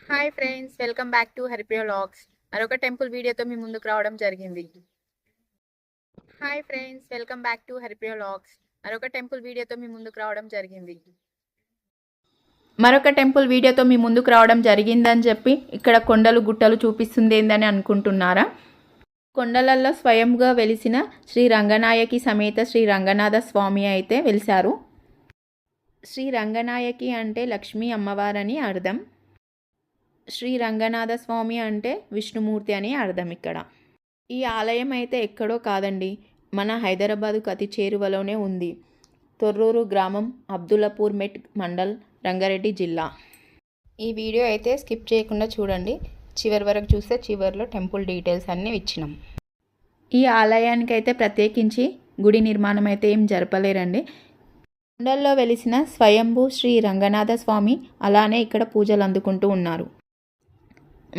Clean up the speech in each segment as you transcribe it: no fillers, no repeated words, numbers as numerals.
Hi friends, welcome back to Haripriya vlogs. మరొక temple వీడియోతో మీ ముందుకు రావడం జరిగింది. Hi friends, welcome back to Haripriya vlogs. మరొక టెంపుల్ వీడియోతో మీ ముందుకు రావడం జరిగింది. మరొక టెంపుల్ వీడియోతో మీ ముందుకు రావడం జరిగిందని చెప్పి ఇక్కడ కొండలు గుట్టలు చూపిస్తుంది ఏందని అనుకుంటున్నారా? కొండలలో స్వయంగా వెలిసిన శ్రీ రంగనాయకి సమేత శ్రీ రంగనాథ స్వామి అయితే వెలిశారు. శ్రీ రంగనాయకి అంటే లక్ష్మీ అమ్మవారని అర్థం. శ్రీ రంగనాథ స్వామి అంటే విష్ణుమూర్తి అని అర్థం. ఇక్కడ ఈ ఆలయం అయితే ఎక్కడో కాదండి, మన హైదరాబాదుకు అతి చేరువలోనే ఉంది. తొర్రూరు గ్రామం, అబ్దుల్లాపూర్ మెట్ మండల్, రంగారెడ్డి జిల్లా. ఈ వీడియో అయితే స్కిప్ చేయకుండా చూడండి, చివరి వరకు చూస్తే చివరిలో టెంపుల్ డీటెయిల్స్ అన్నీ ఇచ్చినాం. ఈ ఆలయానికి అయితే ప్రత్యేకించి గుడి నిర్మాణం అయితే ఏం జరపలేరండి. కొండల్లో వెలిసిన స్వయంభూ శ్రీ రంగనాథ స్వామి అలానే ఇక్కడ పూజలు అందుకుంటూ ఉన్నారు.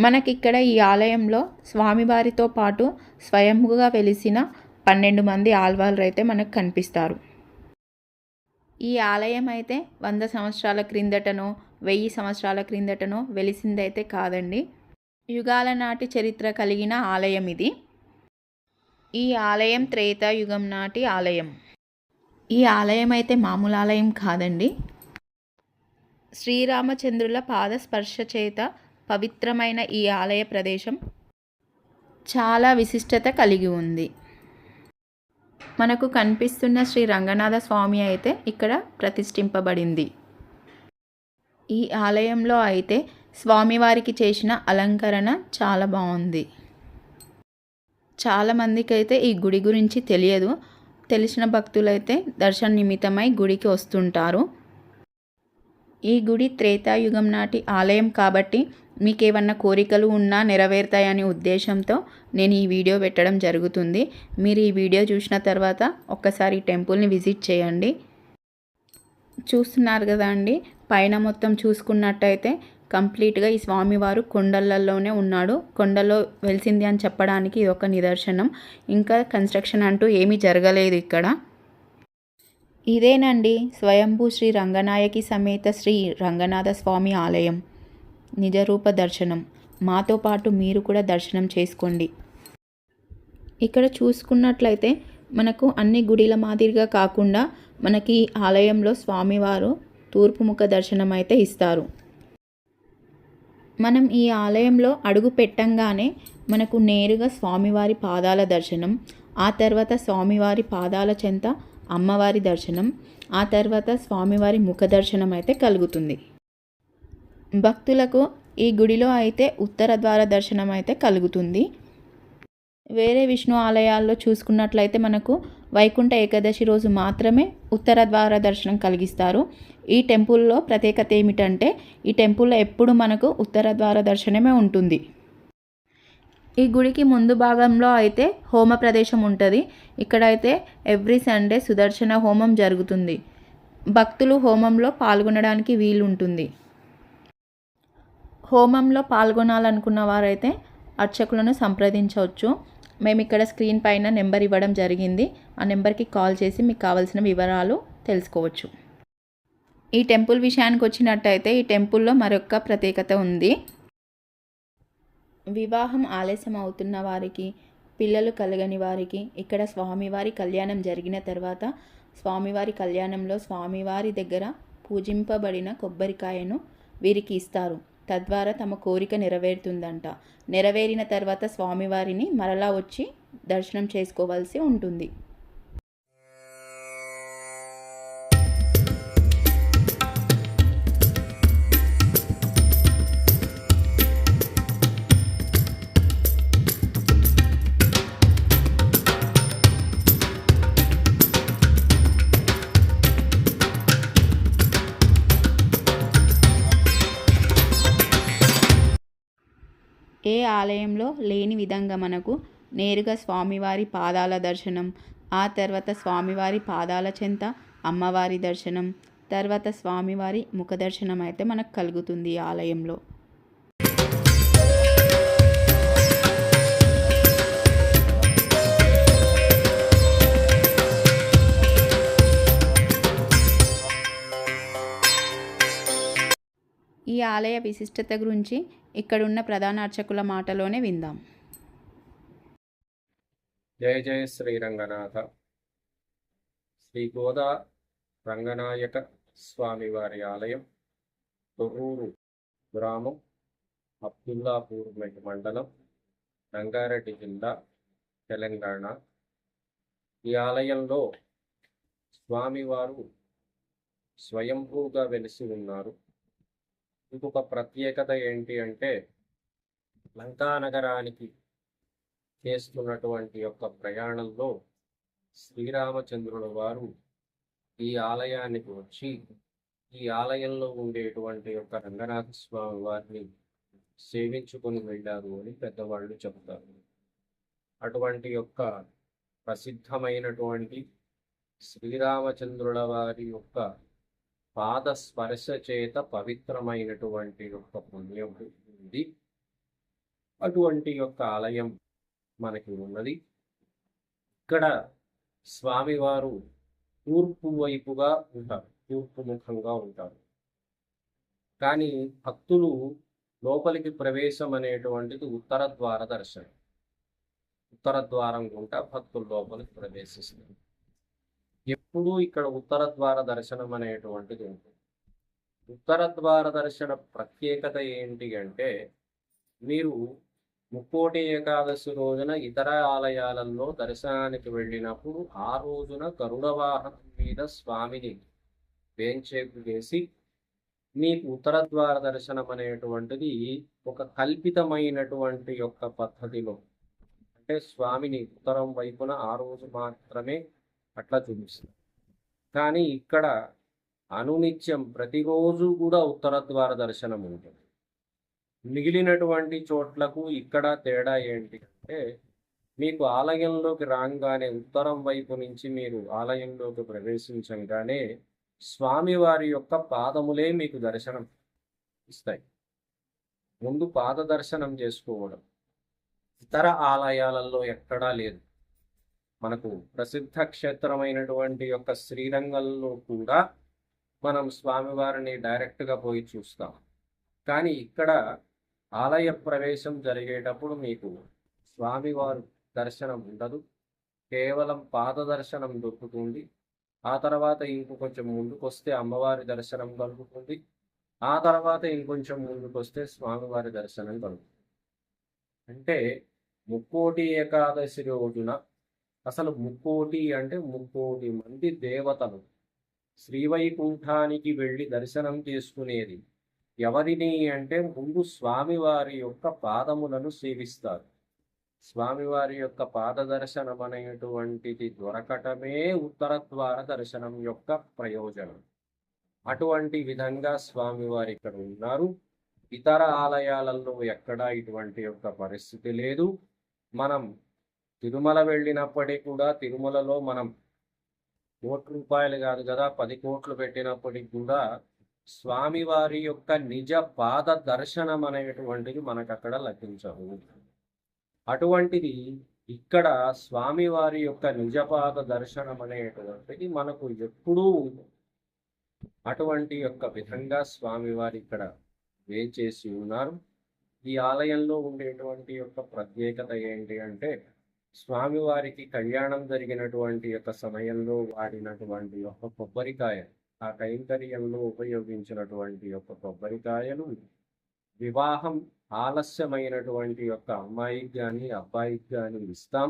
మనకిక్కడ ఈ ఆలయంలో స్వామివారితో పాటు స్వయంగా వెలిసిన 12 మంది ఆల్వార్లు అయితే మనకు కనిపిస్తారు. ఈ ఆలయం అయితే 100 సంవత్సరాల క్రిందటనో 1000 సంవత్సరాల క్రిందటనో వెలిసిందైతే కాదండి, యుగాల నాటి చరిత్ర కలిగిన ఆలయం ఇది. ఈ ఆలయం త్రేతాయుగం నాటి ఆలయం. ఈ ఆలయం అయితే మామూలు ఆలయం కాదండి, శ్రీరామచంద్రుల పాద స్పర్శ చేత పవిత్రమైన ఈ ఆలయ ప్రదేశం చాలా విశిష్టత కలిగి ఉంది. మనకు కనిపిస్తున్న శ్రీ రంగనాథ స్వామి అయితే ఇక్కడ ప్రతిష్ఠింపబడింది. ఈ ఆలయంలో అయితే స్వామివారికి చేసిన అలంకరణ చాలా బాగుంది. చాలామందికి అయితే ఈ గుడి గురించి తెలియదు. తెలిసిన భక్తులైతే దర్శన నిమిత్తమై గుడికి వస్తుంటారు. ఈ గుడి త్రేతాయుగం నాటి ఆలయం కాబట్టి మీకు ఏమన్నా కోరికలు ఉన్నా నెరవేరుతాయనే ఉద్దేశంతో నేను ఈ వీడియో పెట్టడం జరుగుతుంది. మీరు ఈ వీడియో చూసిన తర్వాత ఒక్కసారి ఈ టెంపుల్ని విజిట్ చేయండి. చూస్తున్నారు కదా అండి, పైన మొత్తం చూసుకున్నట్టయితే కంప్లీట్గా ఈ స్వామివారు కొండలలోనే ఉన్నాడు. కొండలో వెలిసింది అని చెప్పడానికి ఇది ఒక నిదర్శనం. ఇంకా కన్స్ట్రక్షన్ అంటూ ఏమీ జరగలేదు ఇక్కడ. ఇదేనండి స్వయంభూ శ్రీ రంగనాయకి సమేత శ్రీ రంగనాథ స్వామి ఆలయం నిజరూప దర్శనం. మాతో పాటు మీరు కూడా దర్శనం చేసుకోండి. ఇక్కడ చూసుకున్నట్లయితే మనకు అన్ని గుడిల మాదిరిగా కాకుండా మనకి ఈ ఆలయంలో స్వామివారు తూర్పుముఖ దర్శనం అయితే ఇస్తారు. మనం ఈ ఆలయంలో అడుగు పెట్టంగానే మనకు నేరుగా స్వామివారి పాదాల దర్శనం, ఆ తర్వాత స్వామివారి పాదాల చెంత అమ్మవారి దర్శనం, ఆ తర్వాత స్వామివారి ముఖ దర్శనం అయితే కలుగుతుంది. భక్తులకు ఈ గుడిలో అయితే ఉత్తర ద్వార దర్శనం అయితే కలుగుతుంది. వేరే విష్ణు ఆలయాల్లో చూసుకున్నట్లయితే మనకు వైకుంఠ ఏకాదశి రోజు మాత్రమే ఉత్తర ద్వార దర్శనం కలిగిస్తారు. ఈ టెంపుల్లో ప్రత్యేకత ఏమిటంటే ఈ టెంపుల్లో ఎప్పుడు మనకు ఉత్తర ద్వార దర్శనమే ఉంటుంది. ఈ గుడికి ముందు భాగంలో అయితే హోమ ప్రదేశం ఉంటుంది. ఇక్కడైతే ఎవ్రీ సండే సుదర్శన హోమం జరుగుతుంది. భక్తులు హోమంలో పాల్గొనడానికి వీలు ఉంటుంది. హోమంలో పాల్గొనాలనుకున్న వారైతే అర్చకులను సంప్రదించవచ్చు. మేము ఇక్కడ స్క్రీన్ పైన నెంబర్ ఇవ్వడం జరిగింది. ఆ నెంబర్కి కాల్ చేసి మీకు కావాల్సిన వివరాలు తెలుసుకోవచ్చు. ఈ టెంపుల్ విషయానికి వచ్చినట్టయితే ఈ టెంపుల్లో మరొక ప్రత్యేకత ఉంది. వివాహం ఆలస్యం అవుతున్న వారికి, పిల్లలు కలగని వారికి ఇక్కడ స్వామివారి కళ్యాణం జరిగిన తర్వాత స్వామివారి కళ్యాణంలో స్వామివారి దగ్గర పూజింపబడిన కొబ్బరికాయను వీరికి ఇస్తారు. తద్వారా తమ కోరిక నెరవేరుతుందంట. నెరవేరిన తర్వాత స్వామివారిని మరలా వచ్చి దర్శనం చేసుకోవాల్సి ఉంటుంది. ఏ ఆలయంలో లేని విధంగా మనకు నేరుగా స్వామివారి పాదాల దర్శనం, ఆ తర్వాత స్వామివారి పాదాల చెంత అమ్మవారి దర్శనం, తర్వాత స్వామివారి ముఖ దర్శనం అయితే మనకు కలుగుతుంది ఈ ఆలయంలో. ఈ ఆలయ విశిష్టత గురించి ఇక్కడున్న ప్రధాన అర్చకుల మాటలోనే విందాం. జయ జయ శ్రీ రంగనాథ. శ్రీ గోదా రంగనాయక స్వామివారి ఆలయం, తొర్రూరు గ్రామం, అబ్దుల్లాపూర్ మండలం, రంగారెడ్డి జిల్లా, తెలంగాణ. ఈ ఆలయంలో స్వామివారు స్వయంభూగా వెలిసి ఉన్నారు. ఇంకొక ప్రత్యేకత ఏంటి అంటే, లంకా నగరానికి చేస్తున్నటువంటి యొక్క ప్రయాణంలో శ్రీరామచంద్రుల వారు ఈ ఆలయానికి వచ్చి ఈ ఆలయంలో ఉండేటువంటి యొక్క రంగనాథ స్వామి వారిని సేవించుకొని వెళ్ళారు అని పెద్దవాళ్ళు చెబుతారు. అటువంటి యొక్క ప్రసిద్ధమైనటువంటి శ్రీరామచంద్రుల వారి యొక్క పాద స్పర్శ చేత పవిత్రమైనటువంటి యొక్క పుణ్యం ఉంది. అటువంటి యొక్క ఆలయం మనకి ఉన్నది. ఇక్కడ స్వామివారు తూర్పు వైపుగా ఉంటారు, తూర్పు ముఖంగా ఉంటారు. కానీ భక్తులు లోపలికి ప్రవేశం అనేటువంటిది ఉత్తర ద్వార దర్శనం. ఉత్తర ద్వారం గుండా భక్తులు లోపలికి ప్రవేశిస్తారు. ఎప్పుడూ ఇక్కడ ఉత్తర ద్వార దర్శనం అనేటువంటిది ఉంటుంది. ఉత్తర ద్వార దర్శన ప్రత్యేకత ఏంటి అంటే, మీరు ముక్కోటి ఏకాదశి రోజున ఇతర ఆలయాలలో దర్శనానికి వెళ్ళినప్పుడు ఆ రోజున గరుడ వాహనం మీద స్వామిని వేంచేపు వేసి మీకు ఉత్తర ద్వార దర్శనం అనేటువంటిది ఒక కల్పితమైనటువంటి యొక్క పద్ధతిలో, అంటే స్వామిని ఉత్తరం వైపున ఆ రోజు మాత్రమే అట్లా చూపిస్తారు. కానీ ఇక్కడ అనునిత్యం ప్రతిరోజు కూడా ఉత్తర ద్వార దర్శనం ఉంటుంది. మిగిలినటువంటి చోట్లకు ఇక్కడ తేడా ఏంటి అంటే, మీకు ఆలయంలోకి రాగానే ఉత్తరం వైపు నుంచి మీరు ఆలయంలోకి ప్రవేశించగానే స్వామివారి యొక్క పాదములే మీకు దర్శనం ఇస్తాయి. ముందు పాద దర్శనం చేసుకోవడం ఇతర ఆలయాలలో ఎక్కడా లేదు. మనకు ప్రసిద్ధ క్షేత్రమైనటువంటి యొక్క శ్రీరంగంలో కూడా మనం స్వామివారిని డైరెక్ట్గా పోయి చూస్తాం. కానీ ఇక్కడ ఆలయ ప్రవేశం జరిగేటప్పుడు మీకు స్వామివారు దర్శనం ఉండదు, కేవలం పాద దర్శనం దొరుకుతుంది. ఆ తర్వాత ఇంకొంచెం ముందుకు వస్తే అమ్మవారి దర్శనం కలుగుతుంది. ఆ తర్వాత ఇంకొంచెం ముందుకు వస్తే స్వామివారి దర్శనం కలుగుతుంది. అంటే ముక్కోటి ఏకాదశి రోజున, అసలు ముక్కోటి అంటే 30 మంది దేవతలు శ్రీవైకుంఠానికి వెళ్ళి దర్శనం చేసుకునేది ఎవరిని అంటే, ముందు స్వామివారి యొక్క పాదములను సేవిస్తారు. స్వామివారి యొక్క పాద దర్శనం అనేటువంటిది దొరకటమే ఉత్తర ద్వార దర్శనం యొక్క ప్రయోజనం. అటువంటి విధంగా స్వామివారు ఇక్కడ ఉన్నారు. ఇతర ఆలయాలలో ఎక్కడా ఇటువంటి యొక్క పరిస్థితి లేదు. మనం తిరుమల వెళ్ళినప్పటికీ కూడా తిరుమలలో మనం ₹1 కాదు కదా, 10 కోట్లు పెట్టినప్పటికి కూడా స్వామివారి యొక్క నిజ పాద దర్శనం అనేటువంటిది మనకు అక్కడ లభించదు. అటువంటిది ఇక్కడ స్వామివారి యొక్క నిజపాద దర్శనం అనేటువంటిది మనకు ఎప్పుడూ ఉంటుంది. అటువంటి యొక్క విధంగా స్వామివారి ఇక్కడ వేంచేసి ఉన్నారు. ఈ ఆలయంలో ఉండేటువంటి యొక్క ప్రత్యేకత ఏంటి అంటే, స్వామివారికి కళ్యాణం జరిగినటువంటి యొక్క సమయంలో వాడినటువంటి యొక్క కొబ్బరికాయ, ఆ కైంకర్యంలో ఉపయోగించినటువంటి యొక్క కొబ్బరికాయలు వివాహం ఆలస్యమైనటువంటి యొక్క అమ్మాయికి కానీ అబ్బాయికి కానీ ఇస్తాం.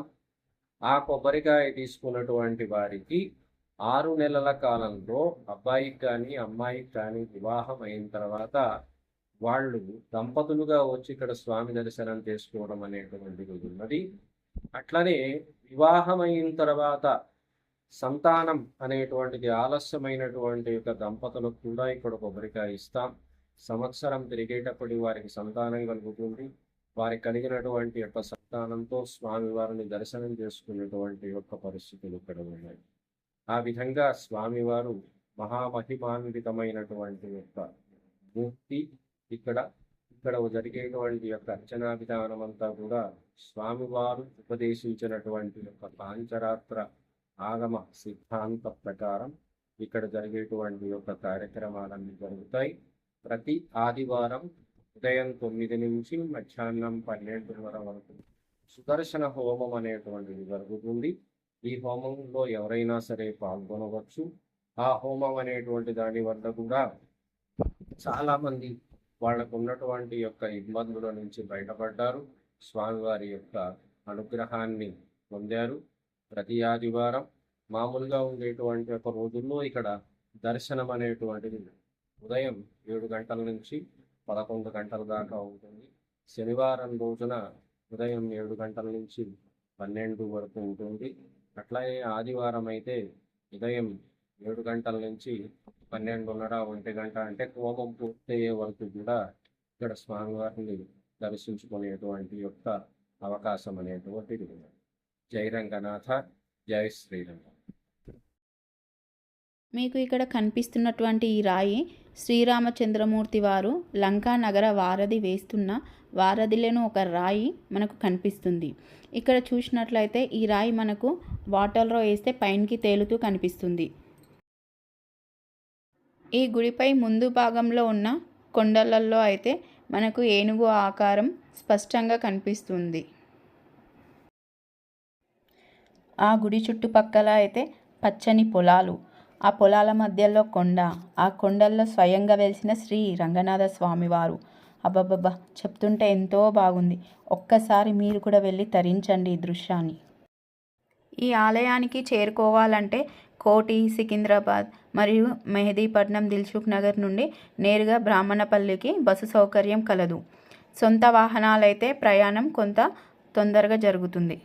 ఆ కొబ్బరికాయ తీసుకున్నటువంటి వారికి 6 నెలల కాలంలో అబ్బాయికి కానీ అమ్మాయికి కానీ వివాహం అయిన తర్వాత వాళ్ళు దంపతులుగా వచ్చి ఇక్కడ స్వామి దర్శనం చేసుకోవడం అనేటువంటిది ఉన్నది. అట్లనే వివాహం అయిన తర్వాత సంతానం అనేటువంటిది ఆలస్యమైనటువంటి యొక్క దంపతులకు కూడా ఇక్కడ కొబ్బరికాయ ఇస్తాం. సంవత్సరం తిరిగేటప్పుడు వారికి సంతానం కలుగుతుంది. వారికి కలిగినటువంటి యొక్క సంతానంతో స్వామివారిని దర్శనం చేసుకునేటువంటి యొక్క పరిస్థితులు ఇక్కడ ఉన్నాయి. ఆ విధంగా స్వామివారు మహామహిమాన్వితమైనటువంటి యొక్క మూర్తి. ఇక్కడ జరిగేటువంటి యొక్క అర్చనా విధానం అంతా కూడా స్వామివారు ఉపదేశించినటువంటి యొక్క పాంచరాత్ర ఆగమ సిద్ధాంత ప్రకారం ఇక్కడ జరిగేటువంటి యొక్క కార్యక్రమాలన్నీ జరుగుతాయి. ప్రతి ఆదివారం ఉదయం 9 నుంచి మధ్యాహ్నం 12:30 వరకు సుదర్శన హోమం అనేటువంటిది జరుగుతుంది. ఈ హోమంలో ఎవరైనా సరే పాల్గొనవచ్చు. ఆ హోమం అనేటువంటి దాని వల్ల కూడా చాలామంది వాళ్ళకు ఉన్నటువంటి యొక్క ఇబ్బందుల నుంచి బయటపడ్డారు. స్వామివారి యొక్క అనుగ్రహాన్ని పొందారు. ప్రతి ఆదివారం మామూలుగా ఉండేటువంటి ఒక రోజుల్లో ఇక్కడ దర్శనం అనేటువంటిది ఉదయం 7 గంటల నుంచి 11 గంటల దాకా ఉంటుంది. శనివారం రోజున ఉదయం 7 గంటల నుంచి 12 వరకు ఉంటుంది. అట్లాగే ఆదివారం అయితే ఉదయం 7 గంటల నుంచి 12:30 1 గంట అంటే హోమం పూర్తయ్యే వరకు కూడా ఇక్కడ స్వామివారిని దర్శించుకునేటువంటి యొక్క అవకాశం అనేటువంటిది ఉంది. జై రంగనాథ, జై శ్రీరంగ. మీకు ఇక్కడ కనిపిస్తున్నటువంటి ఈ రాయి శ్రీరామచంద్రమూర్తి వారు లంకా నగర వారధి వేస్తున్న వారధిలోని ఒక రాయి మనకు కనిపిస్తుంది. ఇక్కడ చూసినట్లయితే ఈ రాయి మనకు వాటర్లో వేస్తే పైనకి తేలుతూ కనిపిస్తుంది. ఈ గుడిపై ముందు భాగంలో ఉన్న కొండలలో అయితే మనకు ఏనుగు ఆకారం స్పష్టంగా కనిపిస్తుంది. ఆ గుడి చుట్టుపక్కల అయితే పచ్చని పొలాలు, ఆ పొలాల మధ్యలో కొండ, ఆ కొండల్లో స్వయంగా వెలిసిన శ్రీ రంగనాథ స్వామివారు. అబ్బబ్బబ్బా, చెప్తుంటే ఎంతో బాగుంది. ఒక్కసారి మీరు కూడా వెళ్ళి తరించండి ఈ దృశ్యాన్ని. ఈ ఆలయానికి చేరుకోవాలంటే కోటి, సికింద్రాబాద్ మరియు మెహదీపట్నం, దిల్సుఖ్ నగర్ నుండి నేరుగా బ్రాహ్మణపల్లికి బస్సు సౌకర్యం కలదు. సొంత వాహనాలైతే ప్రయాణం కొంత తొందరగా జరుగుతుంది.